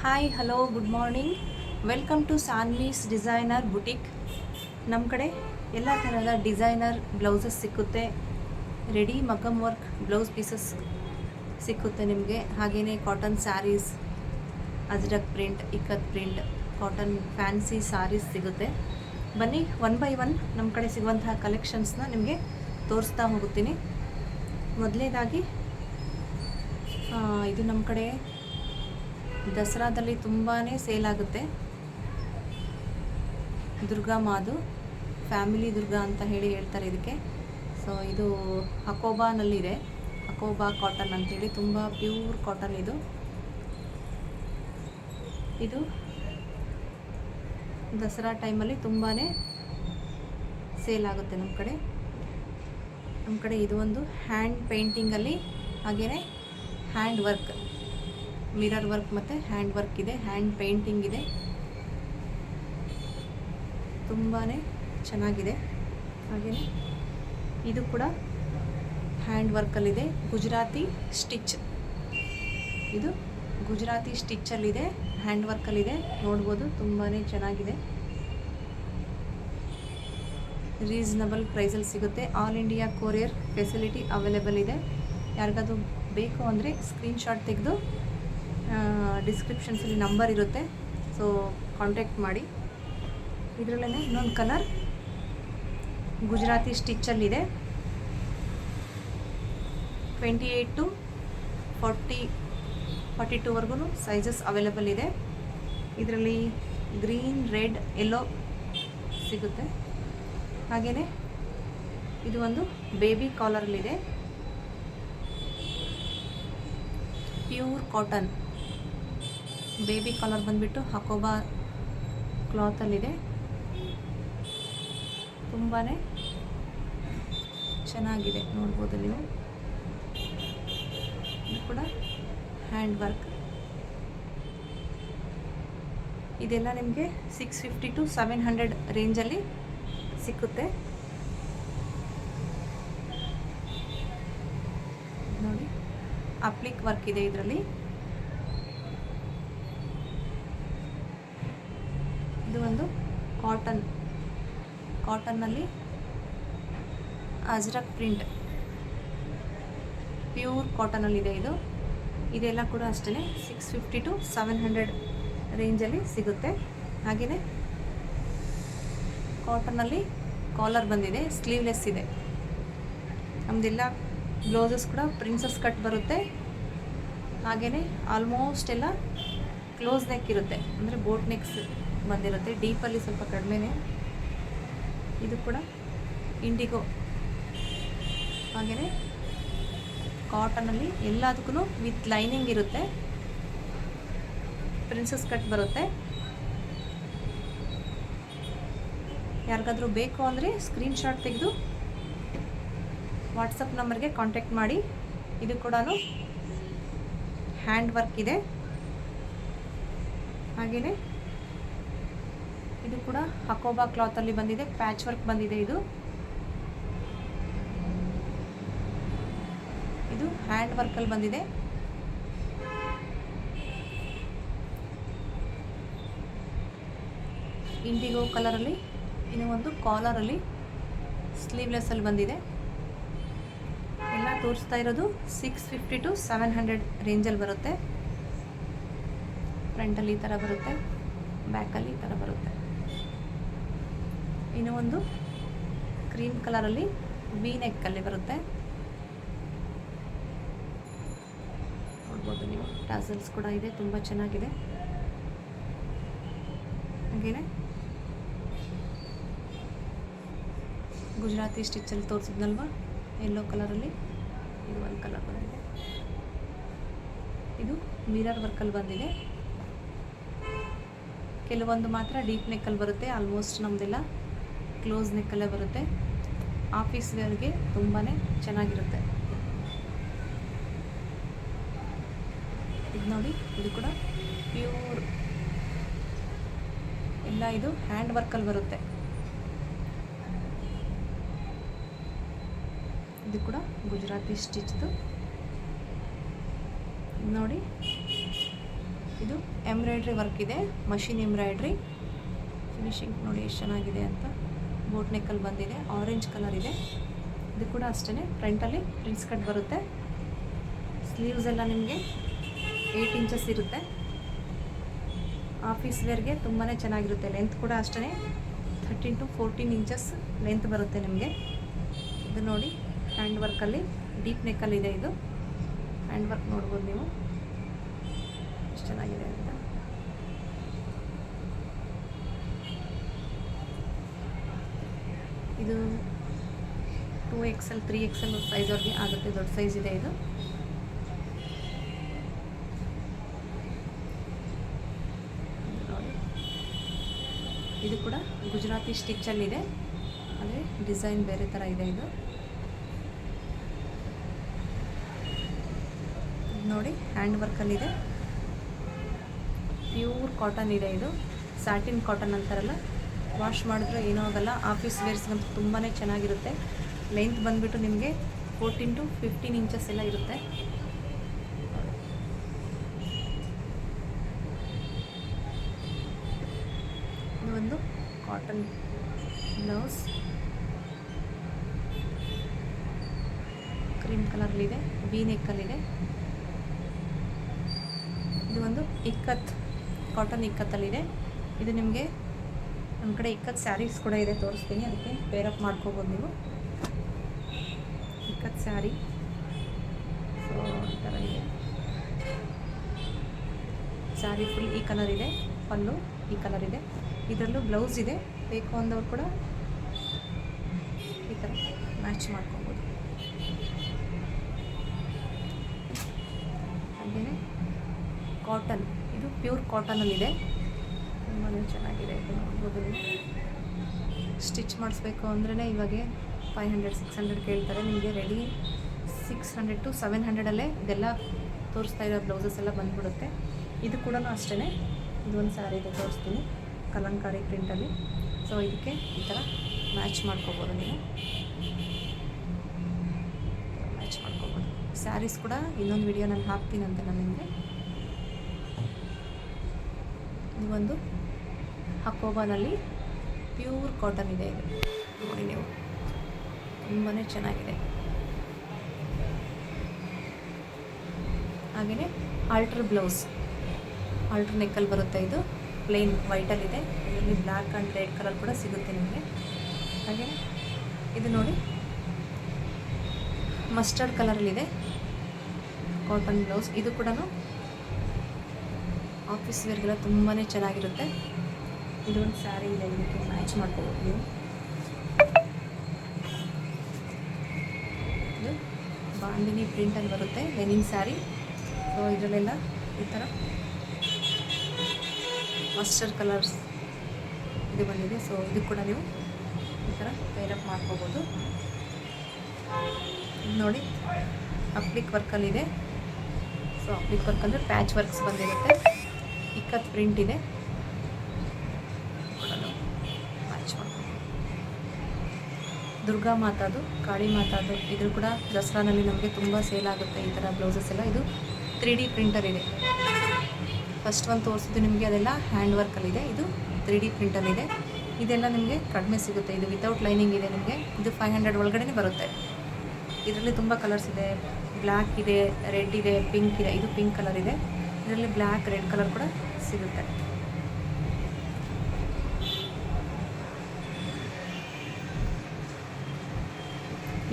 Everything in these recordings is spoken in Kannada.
Hi hello good morning. Welcome to Sanvi's designer boutique. ನಮ್ಮ ಕಡೆ ಎಲ್ಲ ಥರದ ಡಿಸೈನರ್ ಬ್ಲೌಸಸ್ ಸಿಕ್ಕುತ್ತೆ. Ready maggam work blouse pieces ಸಿಕ್ಕುತ್ತೆ ನಿಮಗೆ. ಹಾಗೆಯೇ cotton sarees, Ajrakh print, Ikkat print, cotton fancy sarees ಸಿಗುತ್ತೆ. ಬನ್ನಿ ಒನ್ ಬೈ ಒನ್ ನಮ್ಮ ಕಡೆ ಸಿಗುವಂತಹ ಕಲೆಕ್ಷನ್ಸ್ನ ನಿಮಗೆ ತೋರಿಸ್ತಾ ಹೋಗುತ್ತೀನಿ. ಮೊದಲನೇದಾಗಿ ಇದು ನಮ್ಮ ಕಡೆ ದಸರಾದಲ್ಲಿ ತುಂಬಾ ಸೇಲ್ ಆಗುತ್ತೆ. ದುರ್ಗಾ ಮಾದು ಫ್ಯಾಮಿಲಿ ದುರ್ಗಾ ಅಂತ ಹೇಳ್ತಾರೆ ಇದಕ್ಕೆ. ಸೊ ಇದು ಹಕೋಬಾನಲ್ಲಿದೆ. ಹಕೋಬಾ ಕಾಟನ್ ಅಂತೇಳಿ ತುಂಬ ಪ್ಯೂರ್ ಕಾಟನ್ ಇದು. ಇದು ದಸರಾ ಟೈಮಲ್ಲಿ ತುಂಬಾ ಸೇಲ್ ಆಗುತ್ತೆ ನಮ್ಮ ಕಡೆ. ಇದು ಒಂದು ಹ್ಯಾಂಡ್ ಪೇಂಟಿಂಗಲ್ಲಿ, ಹಾಗೆಯೇ ಹ್ಯಾಂಡ್ ವರ್ಕ್, ಮಿರರ್ ವರ್ಕ್ ಮತ್ತು ಹ್ಯಾಂಡ್ ವರ್ಕ್ ಇದೆ, ಹ್ಯಾಂಡ್ ಪೇಂಟಿಂಗ್ ಇದೆ. ತುಂಬಾ ಚೆನ್ನಾಗಿದೆ. ಹಾಗೆಯೇ ಇದು ಕೂಡ ಹ್ಯಾಂಡ್ ವರ್ಕಲ್ಲಿದೆ. ಗುಜರಾತಿ ಸ್ಟಿಚ್, ಇದು ಗುಜರಾತಿ ಸ್ಟಿಚ್ಚಲ್ಲಿದೆ, ಹ್ಯಾಂಡ್ ವರ್ಕಲ್ಲಿದೆ. ನೋಡ್ಬೋದು, ತುಂಬಾ ಚೆನ್ನಾಗಿದೆ. ರೀಸನಬಲ್ ಪ್ರೈಸಲ್ಲಿ ಸಿಗುತ್ತೆ. All India courier facility available ಇದೆ. ಯಾರಿಗಾದ್ರೂ ಬೇಕು ಅಂದರೆ ಸ್ಕ್ರೀನ್ಶಾಟ್ ತೆಗೆದು ಡಿಸ್ಕ್ರಿಪ್ಷನ್ಸಲ್ಲಿ ನಂಬರ್ ಇರುತ್ತೆ, ಸೊ ಕಾಂಟ್ಯಾಕ್ಟ್ ಮಾಡಿ. ಇದರಲ್ಲೇ ಇನ್ನೊಂದು ಕಲರ್ ಗುಜರಾತಿ ಸ್ಟಿಚ್ಚಲ್ಲಿದೆ. 28 to 42ವರೆಗೂ ಸೈಜಸ್ ಅವೈಲೇಬಲ್ ಇದೆ. ಇದರಲ್ಲಿ ಗ್ರೀನ್, ರೆಡ್, ಯೆಲ್ಲೋ ಸಿಗುತ್ತೆ. ಹಾಗೆಯೇ ಇದು ಒಂದು ಬೇಬಿ ಕಾಲರಲ್ಲಿದೆ. ಪ್ಯೂರ್ ಕಾಟನ್ ಬೇಬಿ ಕಾಲರ್ ಬಂದುಬಿಟ್ಟು ಹಕೋಬಾ ಕ್ಲಾತಲ್ಲಿದೆ. ತುಂಬಾ ಚೆನ್ನಾಗಿದೆ, ನೋಡ್ಬೋದು ನೀವು. ಇದು ಕೂಡ ಹ್ಯಾಂಡ್ ವರ್ಕ್. ಇದೆಲ್ಲ ನಿಮಗೆ 650 to 700 ರೇಂಜಲ್ಲಿ ಸಿಕ್ಕುತ್ತೆ. ನೋಡಿ, ಅಪ್ಲಿಕ್ ವರ್ಕ್ ಇದೆ ಇದರಲ್ಲಿ. ಇದು ಒಂದು ಕಾಟನ್ನಲ್ಲಿ ಅಜ್ರಕ್ ಪ್ರಿಂಟ್, ಪ್ಯೂರ್ ಕಾಟನಲ್ಲಿದೆ ಇದು. ಇದೆಲ್ಲ ಕೂಡ ಅಷ್ಟೇ 650 to 700 ರೇಂಜಲ್ಲಿ ಸಿಗುತ್ತೆ. ಹಾಗೆಯೇ ಕಾಟನಲ್ಲಿ ಕಾಲರ್ ಬಂದಿದೆ, ಸ್ಲೀವ್ಲೆಸ್ ಇದೆ. ನಮ್ಮದೆಲ್ಲ ಬ್ಲೌಸಸ್ ಕೂಡ ಪ್ರಿನ್ಸಸ್ ಕಟ್ ಬರುತ್ತೆ. ಹಾಗೆಯೇ ಆಲ್ಮೋಸ್ಟ್ ಎಲ್ಲ ಕ್ಲೋಸ್ ನೆಕ್ ಇರುತ್ತೆ, ಅಂದರೆ ಬೋಟ್ ನೆಕ್ಸ್ ಬಂದಿರುತ್ತೆ. ಡೀಪಲ್ಲಿ ಸ್ವಲ್ಪ ಕಡಿಮೆನೇ. ಇದು ಕೂಡ ಇಂಡಿಗೋ. ಹಾಗೆಯೇ ಕಾಟನಲ್ಲಿ ಎಲ್ಲದಕ್ಕೂ ವಿತ್ ಲೈನಿಂಗ್ ಇರುತ್ತೆ. ಪ್ರಿನ್ಸಸ್ ಕಟ್ ಬರುತ್ತೆ. ಯಾರಿಗಾದ್ರೂ ಬೇಕು ಅಂದರೆ ಸ್ಕ್ರೀನ್ಶಾಟ್ ತೆಗೆದು ವಾಟ್ಸಪ್ ನಂಬರ್ಗೆ ಕಾಂಟ್ಯಾಕ್ಟ್ ಮಾಡಿ. ಇದು ಕೂಡ ಹ್ಯಾಂಡ್ ವರ್ಕ್ ಇದೆ. ಹಾಗೆಯೇ ಇದು ಕೂಡ ಹಕೋಬಾ ಕ್ಲಾತಲ್ಲಿ ಬಂದಿದೆ, ಪ್ಯಾಚ್ ವರ್ಕ್ ಬಂದಿದೆ. ಇದು ಹ್ಯಾಂಡ್ ವರ್ಕಲ್ಲಿ ಬಂದಿದೆ. ಇಂಡಿಗೋ ಕಲರಲ್ಲಿ, ಇನ್ನು ಒಂದು ಕಾಲರಲ್ಲಿ ಸ್ಲೀವ್ಲೆಸ್ಸಲ್ಲಿ ಬಂದಿದೆ. ಎಲ್ಲ ತೋರಿಸ್ತಾ ಇರೋದು 650 to 700 ರೇಂಜಲ್ಲಿ ಬರುತ್ತೆ. ಫ್ರಂಟಲ್ಲಿ ಈ ಥರ ಬರುತ್ತೆ, ಬ್ಯಾಕಲ್ಲಿ ಈ ಥರ ಬರುತ್ತೆ. ಇನ್ನು ಒಂದು ಕ್ರೀಮ್ ಕಲರಲ್ಲಿ ವಿ ನೆಕ್ಕಲ್ಲಿ ಬರುತ್ತೆ. ನೋಡ್ಬೋದು ನೀವು, ಟಾಸಲ್ಸ್ ಕೂಡ ಇದೆ, ತುಂಬ ಚೆನ್ನಾಗಿದೆ. ಹಾಗೆಯೇ ಗುಜರಾತಿ ಸ್ಟಿಚ್ಚಲ್ಲಿ ತೋರಿಸಿದ್ನಲ್ವ, ಯೆಲ್ಲೋ ಕಲರಲ್ಲಿ ಇದು ಒಂದು ಕಲರ್ ಬಂದಿದೆ. ಇದು ಮಿರರ್ ವರ್ಕಲ್ಲಿ ಬಂದಿದೆ. ಕೆಲವೊಂದು ಮಾತ್ರ ಡೀಪ್ ನೆಕ್ಕಲ್ಲಿ ಬರುತ್ತೆ. ಆಲ್ಮೋಸ್ಟ್ ನಮ್ಮದೆಲ್ಲ ಕ್ಲೋಸ್ ನೆಕ್ಕಲ್ಲೇ ಬರುತ್ತೆ. ಆಫೀಸ್ ವೇರ್ಗೆ ತುಂಬಾ ಚೆನ್ನಾಗಿರುತ್ತೆ. ಇದು ನೋಡಿ, ಇದು ಕೂಡ ಪ್ಯೂರ್ ಎಲ್ಲ, ಇದು ಹ್ಯಾಂಡ್ ವರ್ಕಲ್ಲಿ ಬರುತ್ತೆ. ಇದು ಕೂಡ ಗುಜರಾತಿ ಸ್ಟಿಚ್ದು. ನೋಡಿ, ಇದು ಎಂಬ್ರಾಯ್ಡ್ರಿ ವರ್ಕ್ ಇದೆ, ಮಷಿನ್ ಎಂಬ್ರಾಯ್ಡ್ರಿ. ಫಿನಿಶಿಂಗ್ ನೋಡಿ ಎಷ್ಟು ಚೆನ್ನಾಗಿದೆ ಅಂತ. ಬೋಟ್ ನೆಕ್ಕಲ್ಲಿ ಬಂದಿದೆ, ಆರೆಂಜ್ ಕಲರ್ ಇದೆ. ಇದು ಕೂಡ ಅಷ್ಟೇ, ಫ್ರಂಟಲ್ಲಿ ಪ್ರಿನ್ಸ್ ಕಟ್ ಬರುತ್ತೆ. ಸ್ಲೀವ್ಸ್ ಎಲ್ಲ ನಿಮಗೆ 8 ಇಂಚಸ್ ಇರುತ್ತೆ. ಆಫೀಸ್ ವೇರ್ಗೆ ತುಂಬಾ ಚೆನ್ನಾಗಿರುತ್ತೆ. ಲೆಂತ್ ಕೂಡ ಅಷ್ಟೇ 13 to 14 ಇಂಚಸ್ ಲೆಂತ್ ಬರುತ್ತೆ ನಿಮಗೆ. ಇದು ನೋಡಿ ಹ್ಯಾಂಡ್ ವರ್ಕಲ್ಲಿ ಡೀಪ್ ನೆಕ್ಕಲ್ಲಿ ಇದೆ. ಇದು ಹ್ಯಾಂಡ್ ವರ್ಕ್ ನೋಡ್ಬೋದು ನೀವು ಎಷ್ಟು ಚೆನ್ನಾಗಿದೆ ಅಂತ. ಇದು 2XL 3XL ಸೈಜ್ವರೆಗೆ ಆಗುತ್ತೆ, ದೊಡ್ಡ ಸೈಜ್ ಇದೆ ಇದು. ನೋಡಿ ಇದು ಕೂಡ ಗುಜರಾತಿ ಸ್ಟಿಚ್ಚಲ್ಲಿದೆ, ಅಂದರೆ ಡಿಸೈನ್ ಬೇರೆ ಥರ ಇದೆ. ಇದು ನೋಡಿ ಹ್ಯಾಂಡ್ ವರ್ಕಲ್ಲಿದೆ, ಪ್ಯೂರ್ ಕಾಟನ್ ಇದೆ. ಇದು ಸ್ಯಾಟಿನ್ ಕಾಟನ್ ಅಂತಾರಲ್ಲ, ವಾಶ್ ಮಾಡಿದ್ರೆ ಏನೂ ಆಗೋಲ್ಲ. ಆಫೀಸ್ ವೇರ್ಸ್ಗಂತೂ ತುಂಬಾ ಚೆನ್ನಾಗಿರುತ್ತೆ. ಲೆಂತ್ ಬಂದುಬಿಟ್ಟು ನಿಮಗೆ 14 to 15 ಇಂಚಸ್ ಎಲ್ಲ ಇರುತ್ತೆ. ಇದು ಒಂದು ಕಾಟನ್ ಬ್ಲೌಸ್, ಕ್ರೀಮ್ ಕಲರ್ಲಿದೆ, ವಿ ನೆಕ್ಕಲ್ಲಿದೆ. ಇದು ಒಂದು ಇಕ್ಕತ್, ಕಾಟನ್ ಇಕ್ಕತ್ತಲ್ಲಿದೆ. ಇದು ನಿಮಗೆ ನಮ್ಮ ಕಡೆ ಇಕ್ಕತ್ ಸ್ಯಾರೀಸ್ ಕೂಡ ಇದೆ, ತೋರಿಸ್ತೀನಿ. ಅದಕ್ಕೆ ಪೇರಪ್ ಮಾಡ್ಕೋಬೋದು ನೀವು. ಇಕ್ಕತ್ ಸ್ಯಾರಿ ಸೊ ಈ ಥರ ಇದೆ. ಸ್ಯಾರಿ ಫುಲ್ ಈ ಕಲರ್ ಇದೆ, ಪಲ್ಲು ಈ ಕಲರ್ ಇದೆ. ಇದರಲ್ಲೂ ಬ್ಲೌಸ್ ಇದೆ, ಬೇಕು ಅಂದವ್ರು ಕೂಡ ಈ ಥರ ಮ್ಯಾಚ್ ಮಾಡ್ಕೋಬೋದು. ಹಾಗೆಯೇ ಕಾಟನ್, ಇದು ಪ್ಯೂರ್ ಕಾಟನಲ್ಲಿದೆ, ತುಂಬಾ ಚೆನ್ನಾಗಿದೆ. ಇದು ನೋಡ್ಬೋದು ನೀವು. ಸ್ಟಿಚ್ ಮಾಡಿಸ್ಬೇಕು ಅಂದ್ರೇ ಇವಾಗ 500-600 ಕೇಳ್ತಾರೆ. ನಿಮಗೆ ರೆಡಿ 600 to 700 ಇದೆಲ್ಲ ತೋರಿಸ್ತಾ ಇರೋ ಬ್ಲೌಸಸ್ ಎಲ್ಲ ಬಂದುಬಿಡುತ್ತೆ. ಇದು ಕೂಡ ಅಷ್ಟೇ. ಇದೊಂದು ಸ್ಯಾರಿ ಇದೆ, ತೋರಿಸ್ತೀನಿ, ಕಲಂಕಾರಿ ಪ್ರಿಂಟಲ್ಲಿ. ಸೊ ಇದಕ್ಕೆ ಈ ಥರ ಮ್ಯಾಚ್ ಮಾಡ್ಕೋಬೋದು ನೀವು, ಮ್ಯಾಚ್ ಮಾಡ್ಕೋಬೋದು. ಸ್ಯಾರೀಸ್ ಕೂಡ ಇನ್ನೊಂದು ವಿಡಿಯೋ ನಾನು ಹಾಕ್ತೀನಂತೆ ನಾನು ನಿಮಗೆ. ಇದು ಒಂದು ಹಕೋಬಾನಲ್ಲಿ ಪ್ಯೂರ್ ಕಾಟನ್ ಇದೆ. ಇದು ನೋಡಿ ನೀವು, ತುಂಬಾ ಚೆನ್ನಾಗಿದೆ. ಹಾಗೆಯೇ ಆಲ್ಟ್ರ್ ಬ್ಲೌಸ್, ಆಲ್ಟ್ರ್ ನೆಕ್ಕಲ್ಲಿ ಬರುತ್ತೆ. ಇದು ಪ್ಲೇನ್ ವೈಟಲ್ಲಿದೆ, ಇದರಲ್ಲಿ ಬ್ಲ್ಯಾಕ್ ಆ್ಯಂಡ್ ರೆಡ್ ಕಲರ್ ಕೂಡ ಸಿಗುತ್ತೆ ನಿಮಗೆ. ಹಾಗೆಯೇ ಇದು ನೋಡಿ ಮಸ್ಟರ್ಡ್ ಕಲರಲ್ಲಿದೆ, ಕಾಟನ್ ಬ್ಲೌಸ್. ಇದು ಕೂಡ ಆಫೀಸ್ ವೇರ್ಗೆಲ್ಲ ತುಂಬಾ ಚೆನ್ನಾಗಿರುತ್ತೆ. ಇದೊಂದು ಸ್ಯಾರಿ ಇದೆ, ಇದಕ್ಕೆ ಮ್ಯಾಚ್ ಮಾಡ್ಕೋಬೋದು ನೀವು. ಇದು ಬಾಂದಿನಿ ಪ್ರಿಂಟಲ್ಲಿ ಬರುತ್ತೆ, ಲೆನಿನ್ ಸ್ಯಾರಿ. ಸೊ ಇದರಲ್ಲೆಲ್ಲ ಈ ಥರ ಮಸ್ಟರ್ಡ್ ಕಲರ್ಸ್ ಇದು ಬಂದಿದೆ. ಸೊ ಇದು ಕೂಡ ನೀವು ಈ ಥರ ಪೇರಪ್ ಮಾಡ್ಕೋಬೋದು. ನೋಡಿ ಅಪ್ಲಿಕ್ ವರ್ಕಲ್ಲಿದೆ. ಸೊ ಅಪ್ಲಿಕ್ ವರ್ಕ್ ಅಂದರೆ ಪ್ಯಾಚ್ ವರ್ಕ್ಸ್ ಬಂದಿರುತ್ತೆ, ಇಕ್ಕತ್ ಪ್ರಿಂಟ್ ಇದೆ. ಮ್ಯಾಚ್ ಮಾಡ್ಬೋದು. ದುರ್ಗಾ ಮಾತಾದು, ಕಾಳಿ ಮಾತಾದು, ಇದ್ರ ಕೂಡ ದಸರಾನಲ್ಲಿ ನಮಗೆ ತುಂಬ ಸೇಲ್ ಆಗುತ್ತೆ ಈ ಥರ ಬ್ಲೌಸಸ್ ಎಲ್ಲ. ಇದು 3D ಪ್ರಿಂಟರ್ ಇದೆ. ಫಸ್ಟ್ ಒಂದು ತೋರಿಸಿದ್ದು ನಿಮಗೆ ಅದೆಲ್ಲ ಹ್ಯಾಂಡ್ ವರ್ಕಲ್ಲಿದೆ, ಇದು 3D ಪ್ರಿಂಟಲ್ಲಿದೆ. ಇದೆಲ್ಲ ನಿಮಗೆ ಕಡಿಮೆ ಸಿಗುತ್ತೆ. ಇದು ವಿತೌಟ್ ಲೈನಿಂಗ್ ಇದೆ ನಿಮಗೆ. ಇದು 500 ಒಳಗಡೆ ಬರುತ್ತೆ. ಇದರಲ್ಲಿ ತುಂಬ ಕಲರ್ಸ್ ಇದೆ, ಬ್ಲ್ಯಾಕ್ ಇದೆ, ರೆಡ್ ಇದೆ, ಪಿಂಕ್ ಇದೆ. ಇದು ಪಿಂಕ್ ಕಲರ್ ಇದೆ. ಇದರಲ್ಲಿ ಬ್ಲ್ಯಾಕ್, ರೆಡ್ ಕಲರ್ ಕೂಡ ಸಿಗುತ್ತೆ.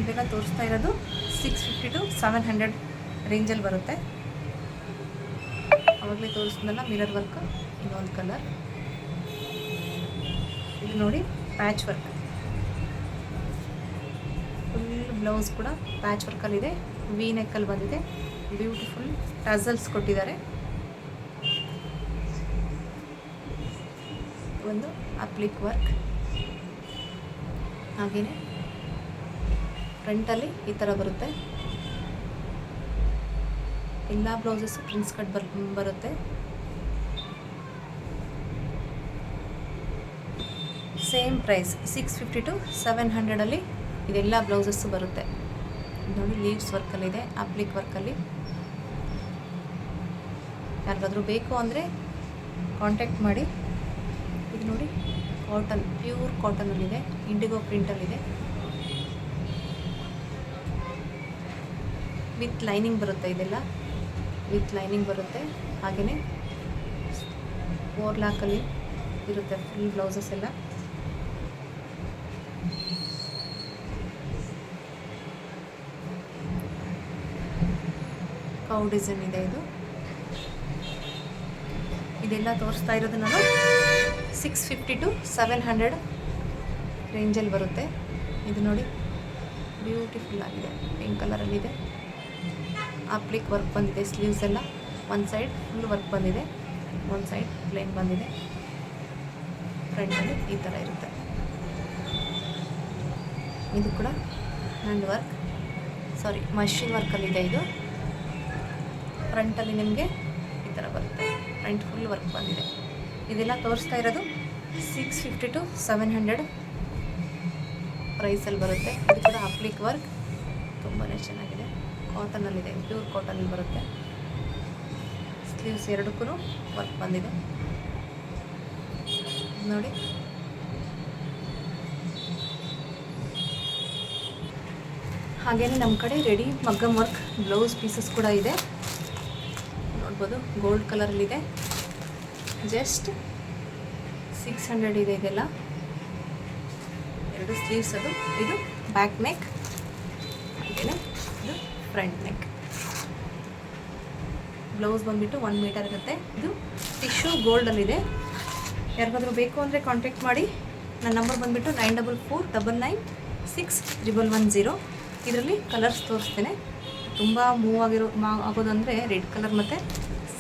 ಇವೆಲ್ಲ ತೋರಿಸ್ತಾ ಇರೋದು 650 to 700 ರೇಂಜಲ್ಲಿ ಬರುತ್ತೆ. ಆವಾಗಲೇ ತೋರಿಸಿದ್ನಲ್ಲ ಮಿರರ್ ವರ್ಕ್, ಇನ್ನೊಂದು ಕಲರ್. ಇದು ನೋಡಿ ಪ್ಯಾಚ್ ವರ್ಕ್, ಫುಲ್ ಬ್ಲೌಸ್ ಕೂಡ ಪ್ಯಾಚ್ ವರ್ಕಲ್ಲಿದೆ, ವಿ ನೆಕ್ಕಲ್ಲಿ ಬಂದಿದೆ. ಬ್ಯೂಟಿಫುಲ್ ಟಸಲ್ಸ್ ಕೊಟ್ಟಿದ್ದಾರೆ. ಒಂದು ಅಪ್ಲಿಕ್ ವರ್ಕ್. ಹಾಗೆಯೇ ಫ್ರಂಟಲ್ಲಿ ಈ ಥರ ಬರುತ್ತೆ. ಎಲ್ಲ ಬ್ಲೌಸಸ್ ಪ್ರಿನ್ಸ್ ಕಟ್ ಬರುತ್ತೆ. ಸೇಮ್ ಪ್ರೈಸ್ 650 to 700 ಇದೆಲ್ಲ ಬ್ಲೌಸಸ್ಸು ಬರುತ್ತೆ. ನೋಡಿ ಲೀವ್ಸ್ ವರ್ಕಲ್ಲಿದೆ, ಅಪ್ಲಿಕ್ ವರ್ಕಲ್ಲಿ. ಯಾರಿಗಾದ್ರೂ ಬೇಕು ಅಂದರೆ ಕಾಂಟ್ಯಾಕ್ಟ್ ಮಾಡಿ. ಇದು ನೋಡಿ ಕಾಟನ್, ಪ್ಯೂರ್ ಕಾಟನಲ್ಲಿದೆ, ಇಂಡಿಗೋ ಪ್ರಿಂಟಲ್ಲಿದೆ, ವಿತ್ ಲೈನಿಂಗ್ ಬರುತ್ತೆ. ಇದೆಲ್ಲ ವಿತ್ ಲೈನಿಂಗ್ ಬರುತ್ತೆ. ಹಾಗೆಯೇ ಓರ್ಲಾಕಲ್ಲಿ ಇರುತ್ತೆ ಫುಲ್ ಬ್ಲೌಸಸ್ ಎಲ್ಲ. ಕೌ ಡಿಸೈನ್ ಇದೆ. ಇದೆಲ್ಲ ತೋರಿಸ್ತಾ ಇರೋದು ನಾನು 650 to 700 ರೇಂಜಲ್ಲಿ ಬರುತ್ತೆ. ಇದು ನೋಡಿ ಬ್ಯೂಟಿಫುಲ್ ಆಗಿದೆ, ಪಿಂಕ್ ಕಲರಲ್ಲಿದೆ. ಅಪ್ಲಿಕ್ ವರ್ಕ್ ಬಂದಿದೆ. ಸ್ಲೀವ್ಸ್ ಎಲ್ಲ ಒಂದು ಸೈಡ್ ಫುಲ್ ವರ್ಕ್ ಬಂದಿದೆ, ಒಂದು ಸೈಡ್ ಪ್ಲೇನ್ ಬಂದಿದೆ. ಫ್ರಂಟಲ್ಲಿ ಈ ಥರ ಇರುತ್ತೆ. ಇದು ಕೂಡ ಹ್ಯಾಂಡ್ ವರ್ಕ್, ಮಷಿನ್ ವರ್ಕಲ್ಲಿದೆ. ಇದು ಫ್ರಂಟಲ್ಲಿ ನಿಮಗೆ ಈ ಥರ ಬರುತ್ತೆ, ಫ್ರಂಟ್ ಫುಲ್ ವರ್ಕ್ ಬಂದಿದೆ. ಇದೆಲ್ಲ ತೋರಿಸ್ತಾ ಇರೋದು 650 to 700 ಪ್ರೈಸಲ್ಲಿ ಬರುತ್ತೆ. ಇದು ಕೂಡ ಅಪ್ಲಿಕ್ ವರ್ಕ್, ತುಂಬಾ ಚೆನ್ನಾಗಿದೆ. ಕಾಟನಲ್ಲಿದೆ, ಪ್ಯೂರ್ ಕಾಟನಲ್ಲಿ ಬರುತ್ತೆ. ಸ್ಲೀವ್ಸ್ ಎರಡಕ್ಕೂ ವರ್ಕ್ ಬಂದಿದೆ ನೋಡಿ. ಹಾಗೆಯೇ ನಮ್ಮ ಕಡೆ ರೆಡಿ ಮಗ್ಗಮ್ ವರ್ಕ್ ಬ್ಲೌಸ್ ಪೀಸಸ್ ಕೂಡ ಇದೆ. ನೋಡ್ಬೋದು, ಗೋಲ್ಡ್ ಕಲರಲ್ಲಿದೆ. ಜಸ್ಟ್ 600 ಇದೆ. ಇದೆಲ್ಲ 2 ಸ್ಲೀವ್ಸ್ ಅದು. ಇದು ಬ್ಯಾಕ್ ನೆಕ್, ಹಾಗೆಯೇ ಇದು ಫ್ರಂಟ್ ನೆಕ್. ಬ್ಲೌಸ್ ಬಂದುಬಿಟ್ಟು 1 ಮೀಟರ್ ಇರುತ್ತೆ. ಇದು ಟಿಶ್ಯೂ ಗೋಲ್ಡಲ್ಲಿದೆ. ಯಾರಿಗಾದ್ರೂ ಬೇಕು ಅಂದರೆ ಕಾಂಟ್ಯಾಕ್ಟ್ ಮಾಡಿ. ನನ್ನ ನಂಬರ್ ಬಂದುಬಿಟ್ಟು 9449961110. ಇದರಲ್ಲಿ ಕಲರ್ಸ್ ತೋರಿಸ್ತೇನೆ. ತುಂಬ ಮೂವ್ ಆಗೋದಂದರೆ ರೆಡ್ ಕಲರ್ ಮತ್ತು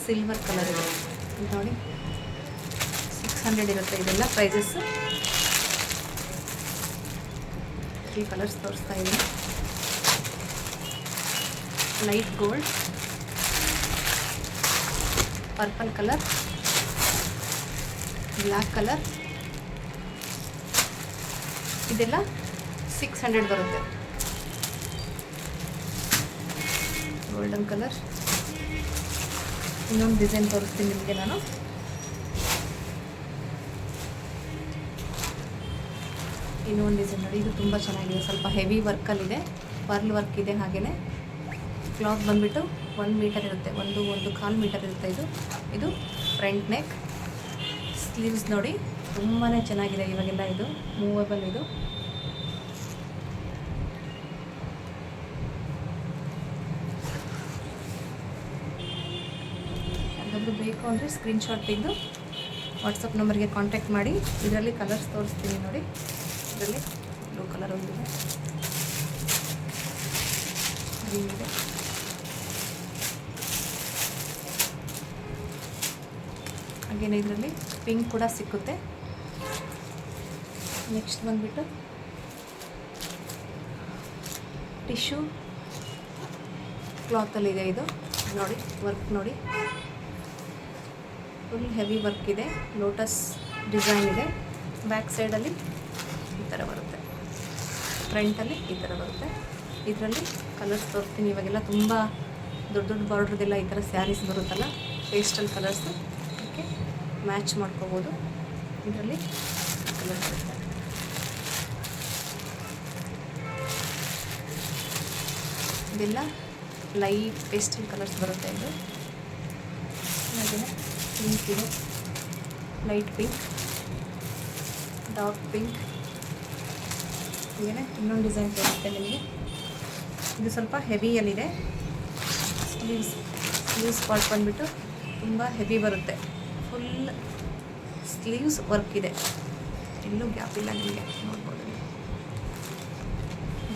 ಸಿಲ್ವರ್ ಕಲರ್ ಇದೆ. ಇದು ನೋಡಿ 600 ಇರುತ್ತೆ. ಇದೆಲ್ಲ ಪ್ರೈಸಸ್. 3 ಕಲರ್ಸ್ ತೋರಿಸ್ತಾ ಇದ್ದೀನಿ. Light gold, purple colour, black colour. ಇದೆಲ್ಲ 600 ಬರುತ್ತೆ. Golden colour. ಇನ್ನೊಂದು ಡಿಸೈನ್ ತೋರಿಸ್ತೀನಿ ನಿಮಗೆ ನಾನು. ಇನ್ನೊಂದು ಡಿಸೈನ್ ನೋಡಿ, ಇದು ತುಂಬ ಚೆನ್ನಾಗಿದೆ. ಸ್ವಲ್ಪ ಹೆವಿ ವರ್ಕಲ್ಲಿದೆ, ಪರ್ಲ್ ವರ್ಕ್ ಇದೆ. ಹಾಗೆಯೇ ಕ್ಲಾತ್ ಬಂದುಬಿಟ್ಟು 1 ಮೀಟರ್ ಇರುತ್ತೆ, 1.25 ಮೀಟರ್ ಇರುತ್ತೆ. ಇದು ಫ್ರಂಟ್ ನೆಕ್. ಸ್ಲೀವ್ಸ್ ನೋಡಿ ತುಂಬಾ ಚೆನ್ನಾಗಿದೆ. ಇವಾಗೆಲ್ಲ ಇದು ಮೂವಬಲ್. ಇದು ಯಾರಾದರೂ ಬೇಕು ಅಂದರೆ ಸ್ಕ್ರೀನ್ಶಾಟ್ ತೆಗೆದು ವಾಟ್ಸಪ್ ನಂಬರ್ಗೆ ಕಾಂಟ್ಯಾಕ್ಟ್ ಮಾಡಿ. ಇದರಲ್ಲಿ ಕಲರ್ಸ್ ತೋರಿಸ್ತೀನಿ ನೋಡಿ. ಇದರಲ್ಲಿ ಬ್ಲೂ ಕಲರ್ ಒಂದಿದೆ, ಗ್ರೀನ್ ಇದೆ, ಹಾಗೆಯೇ ಇದರಲ್ಲಿ ಪಿಂಕ್ ಕೂಡ ಸಿಕ್ಕುತ್ತೆ. ನೆಕ್ಸ್ಟ್ ಬಂದುಬಿಟ್ಟು ಟಿಶ್ಯೂ ಕ್ಲಾತಲ್ಲಿದೆ. ಇದು ನೋಡಿ ವರ್ಕ್ ನೋಡಿ, ಫುಲ್ ಹೆವಿ ವರ್ಕ್ ಇದೆ. ಲೋಟಸ್ ಡಿಸೈನ್ ಇದೆ. ಬ್ಯಾಕ್ ಸೈಡಲ್ಲಿ ಈ ಥರ ಬರುತ್ತೆ, ಫ್ರಂಟಲ್ಲಿ ಈ ಥರ ಬರುತ್ತೆ. ಇದರಲ್ಲಿ ಕಲರ್ಸ್ ತೋರಿಸ್ತೀನಿ. ಇವಾಗೆಲ್ಲ ತುಂಬ ದೊಡ್ಡ ದೊಡ್ಡ ಬಾರ್ಡ್ರದೆಲ್ಲ ಈ ಥರ ಸ್ಯಾರೀಸ್ ಬರುತ್ತಲ್ಲ, ಪೇಸ್ಟಲ್ ಕಲರ್ಸು, ಅದಕ್ಕೆ ಮ್ಯಾಚ್ ಮಾಡ್ಕೋಬೋದು. ಇದರಲ್ಲಿ ಕಲರ್ಸ್ ಬರುತ್ತೆ. ಇದೆಲ್ಲ ಲೈಟ್ ಪೇಸ್ಟಲ್ ಕಲರ್ಸ್ ಬರುತ್ತೆ. ಇದು ಹಾಗೆಯೇ ಪಿಂಕ್ ಇದೆ, ಲೈಟ್ ಪಿಂಕ್, ಡಾರ್ಕ್ ಪಿಂಕ್. ಹಾಗೆಯೇ ಇನ್ನೊಂದು ಡಿಸೈನ್ ತೋರಿಸುತ್ತೆ ನಿಮಗೆ. ಇದು ಸ್ವಲ್ಪ ಹೆವಿಯಲ್ಲಿದೆ. ಸ್ಲೀವ್ಸ್ ಪಾರ್ಟ್ ಬಂದುಬಿಟ್ಟು ತುಂಬ ಹೆವಿ ಬರುತ್ತೆ. ಫುಲ್ ಸ್ಲೀವ್ಸ್ ವರ್ಕ್ ಇದೆ, ಎಲ್ಲೂ ಗ್ಯಾಪ್ ಇಲ್ಲ ನಿಮಗೆ ನೋಡ್ಬೋದು.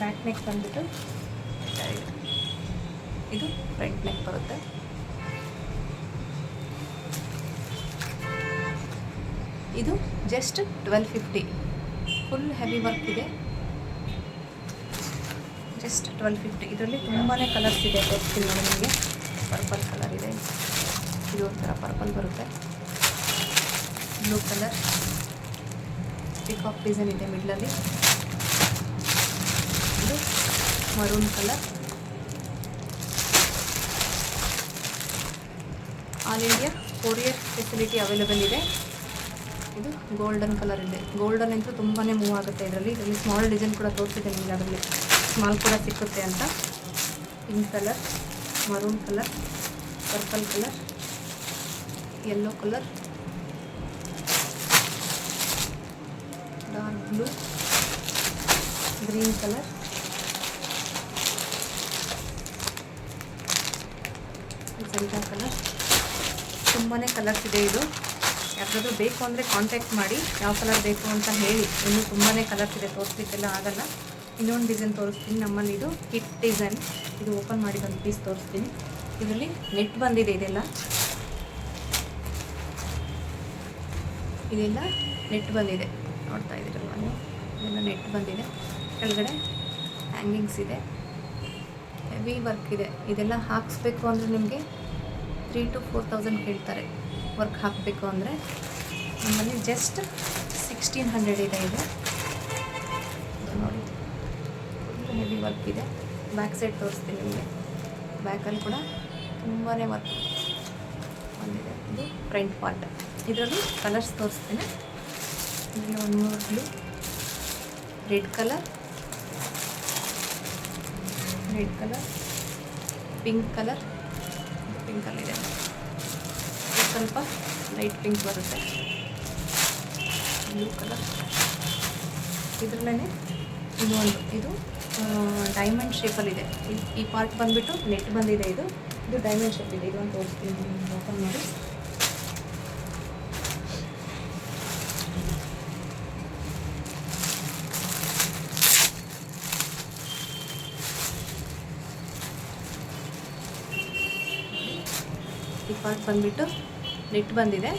ಬ್ಯಾಕ್ ನೆಕ್ ಬಂದುಬಿಟ್ಟು ಇದು ಫ್ರಂಟ್ ನೆಕ್ ಬರುತ್ತೆ. ಇದು ಜಸ್ಟ್ 1250. ಫುಲ್ ಹೆವಿ ವರ್ಕ್ ಇದೆ, ಜಸ್ಟ್ 1250. ಇದರಲ್ಲಿ ತುಂಬಾ ಕಲರ್ಸ್ ಇದೆ. ತೋರಿಸ್ತೀನಿ ನೋಡಿ ನಿಮಗೆ. ಪರ್ಪಲ್ ಕಲರ್ ಇದೆ, ಇದು ಒಂಥರ ಪರ್ಪಲ್ ಬರುತ್ತೆ. ಬ್ಲೂ ಕಲರ್, ಪಿಕಾಕ್ ಡಿಸೈನ್ ಇದೆ ಮಿಡ್ಲಲ್ಲಿ. ಇದು maroon colour, all India courier facility available ಇದೆ. ಇದು ಗೋಲ್ಡನ್ ಕಲರ್ ಇದೆ. ಗೋಲ್ಡನ್ ಅಂತೂ ತುಂಬಾ ಮೂವ್ ಆಗುತ್ತೆ ಇದರಲ್ಲಿ ಸ್ಮಾಲ್ ಡಿಸೈನ್ ಕೂಡ ತೋರಿಸಿದೆ ನಿಮಗೆ, ಅದರಲ್ಲಿ ಸ್ಮಾಲ್ ಕೂಡ ಸಿಕ್ಕುತ್ತೆ ಅಂತ. Pink colour, maroon colour, purple colour, yellow colour, dark blue, green colour, magenta colour, ತುಂಬಾ ಕಲರ್ಸ್ ಇದೆ. ಇದು ಯಾರಾದರೂ ಬೇಕು ಅಂದರೆ ಕಾಂಟ್ಯಾಕ್ಟ್ ಮಾಡಿ, ಯಾವ ಕಲರ್ ಬೇಕು ಅಂತ ಹೇಳಿ. ಇನ್ನೂ ತುಂಬಾ ಕಲರ್ಸ್ ಇದೆ, ತೋರಿಸ್ಲಿಕ್ಕೆಲ್ಲ ಆಗಲ್ಲ. ಇನ್ನೊಂದು ಡಿಸೈನ್ ತೋರಿಸ್ತೀನಿ. ನಮ್ಮಲ್ಲಿ ಇದು ಕಿಟ್ ಡಿಸೈನ್. ಇದು ಓಪನ್ ಮಾಡಿ ಒಂದು ಪೀಸ್ ತೋರಿಸ್ತೀನಿ. ಇದರಲ್ಲಿ ನೆಟ್ ಬಂದಿದೆ. ಇದೆಲ್ಲ ನೆಟ್ ಬಂದಿದೆ, ನೋಡ್ತಾ ಇದ್ದೀರಲ್ವ ನೀವು, ಇದೆಲ್ಲ ನೆಟ್ ಬಂದಿದೆ. ಕೆಳಗಡೆ ಹ್ಯಾಂಗಿಂಗ್ಸ್ ಇದೆ, ಹೆವಿ ವರ್ಕ್ ಇದೆ. ಇದೆಲ್ಲ ಹಾಕಿಸ್ಬೇಕು ಅಂದರೆ ನಿಮಗೆ 3,000 to 4,000 ಕೇಳ್ತಾರೆ ವರ್ಕ್ ಹಾಕಬೇಕು ಅಂದರೆ. ನಮ್ಮಲ್ಲಿ ಜಸ್ಟ್ 1,600 ಇದೆ. ಇದು ನೋಡಿ, ಹೆವಿ ವರ್ಕ್ ಇದೆ. ಬ್ಯಾಕ್ ಸೈಡ್ ತೋರಿಸ್ತೀನಿ ನಿಮಗೆ. ಬ್ಯಾಕಲ್ಲಿ ಕೂಡ ತುಂಬಾ ವರ್ಕ್ ಬಂದಿದೆ. ಇದು ಫ್ರಂಟ್ ಪಾರ್ಟ್. ಇದರಲ್ಲಿ ಕಲರ್ಸ್ ತೋರಿಸ್ತೀನಿ. ಇದರಲ್ಲಿ ಒಂದು 3 ಬ್ಲೂ, ರೆಡ್ ಕಲರ್, ಪಿಂಕ್ ಕಲ್ಲಿದೆ. ಸ್ವಲ್ಪ ಲೈಟ್ ಪಿಂಕ್ ಬರುತ್ತೆ. Blue colour. ಇದರಲ್ಲೇ ಇದು ಡೈಮಂಡ್ ಶೇಪಲ್ಲಿದೆ. ಈ ಪಾರ್ಟ್ ಬಂದುಬಿಟ್ಟು ನೆಟ್ ಬಂದಿದೆ. ಇದು ಡೈಮಂಡ್ ಶೇಪ್ ಇದೆ. ಇದೊಂದು ತೋರಿಸ್ತೀನಿ, ಓಪನ್ ಮಾಡಿ. ಈ ಪಾರ್ಟ್ ಬಂದುಬಿಟ್ಟು ನೆಟ್ ಬಂದಿದೆ,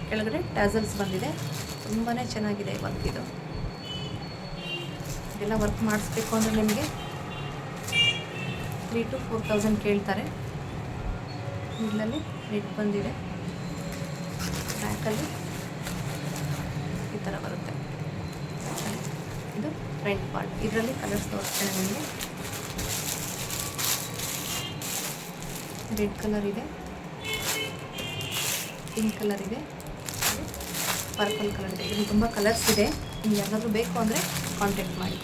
ಕೆಳಗಡೆ ಟ್ಯಾಸಲ್ಸ್ ಬಂದಿದೆ. ತುಂಬಾ ಚೆನ್ನಾಗಿದೆ ವರ್ಕ್ ಇದು. ಇದೆಲ್ಲ ವರ್ಕ್ ಮಾಡಿಸ್ಬೇಕು ಅಂದರೆ ನಿಮಗೆ 3,000 to 4,000 ಕೇಳ್ತಾರೆ. ಮಿಡ್ಲಲ್ಲಿ ನೆಟ್ ಬಂದಿದೆ, ಬ್ಯಾಕಲ್ಲಿ ಈ ಥರ ಬರುತ್ತೆ. ಇದು ಫ್ರಂಟ್ ಪಾರ್ಟ್. ಇದರಲ್ಲಿ ಕಲರ್ಸ್ ತೋರಿಸ್ತೇನೆ ನಿಮಗೆ. ರೆಡ್ ಕಲರ್ ಇದೆ, ಪಿಂಕ್ ಕಲರ್ ಇದೆ, ಪರ್ಪಲ್ ಕಲರ್ ಇದೆ. ಇದರಲ್ಲಿ ತುಂಬ ಕಲರ್ಸ್ ಇದೆ. ನಿಮ್ಗೆ ಯಾರಾದರೂ ಬೇಕು ಅಂದರೆ ಕಾಂಟ್ಯಾಕ್ಟ್ ಮಾಡಿ.